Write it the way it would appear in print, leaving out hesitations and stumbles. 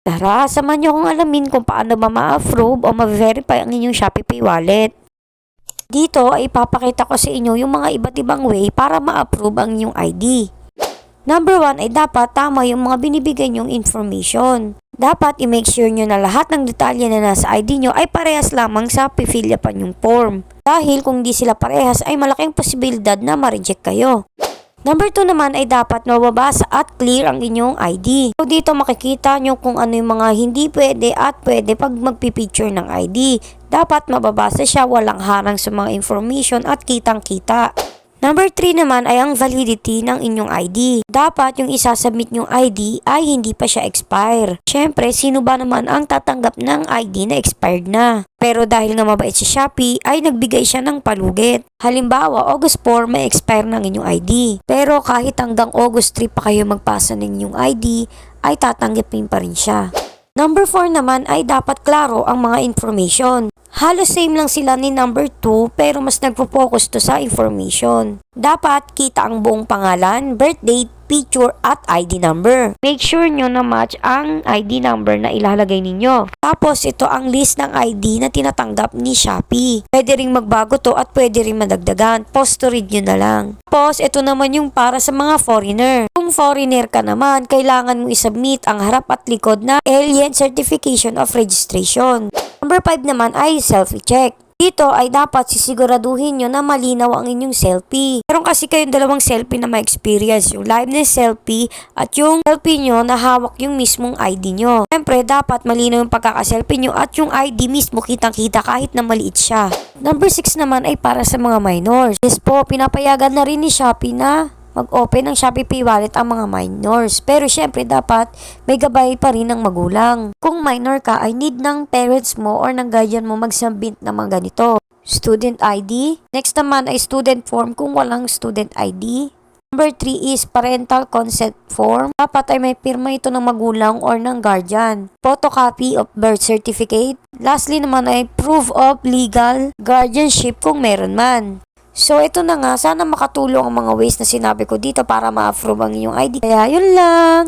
Tara, samahan niyo akong alamin kung paano ba ma-approve o ma-verify ang inyong Shopee Pay Wallet. Dito ay ipapakita ko sa inyo yung mga iba't ibang way para ma-approve ang inyong ID. Number 1 ay dapat tama yung mga binibigay nyong information. Dapat i-make sure nyo na lahat ng detalye na nasa ID nyo ay parehas lamang sa pipilya pa nyong form. Dahil kung di sila parehas ay malaking posibilidad na ma-reject kayo. Number 2 naman ay dapat mababasa at clear ang inyong ID. So dito makikita nyo kung ano yung mga hindi pwede at pwede pag magpipicture ng ID. Dapat mababasa siya, walang harang sa mga information at kitang-kita. Number 3 naman ay ang validity ng inyong ID. Dapat yung isasubmit nyong ID ay hindi pa siya expire. Syempre, sino ba naman ang tatanggap ng ID na expired na? Pero dahil nga mabait si Shopee, ay nagbigay siya ng palugit. Halimbawa, August 4 may expire ng inyong ID. Pero kahit hanggang August 3 pa kayo magpasa ng inyong ID, ay tatanggapin pa rin siya. Number 4 naman ay dapat klaro ang mga information. Halos same lang sila ni number 2 pero mas nagpo-focus to sa information. Dapat kita ang buong pangalan, birth date, picture at ID number. Make sure nyo na match ang ID number na ilalagay ninyo. Tapos ito ang list ng ID na tinatanggap ni Shopee. Pwede ring magbago to at pwede ring madagdagan. Post to read nyo na lang. Tapos ito naman yung para sa mga foreigner. Kung foreigner ka naman, kailangan mo isubmit ang harap at likod na Alien Certification of Registration. Number 5 naman ay selfie check. Dito ay dapat sisiguraduhin nyo na malinaw ang inyong selfie. Meron kasi kayong dalawang selfie na ma-experience. Yung liveness selfie at yung selfie nyo na hawak yung mismong ID nyo. Siyempre, dapat malinaw yung pagkakaselfie nyo at yung ID mismo kitang-kita kahit na maliit siya. Number 6 naman ay para sa mga minors. Yes po, pinapayagan na rin ni Shopee na mag-open ng Shopee Pay Wallet ang mga minors. Pero syempre dapat may gabay pa rin ng magulang. Kung minor ka ay need ng parents mo or ng guardian mo mag-submit ng mga ganito. Student ID. Next naman ay student form kung walang student ID. Number 3 is parental consent form. Dapat ay may pirma ito ng magulang or ng guardian. Photocopy of birth certificate. Lastly naman ay proof of legal guardianship kung meron man. So, ito na nga. Sana makatulong ang mga ways na sinabi ko dito para ma-approve ang inyong ID. Kaya, yun lang.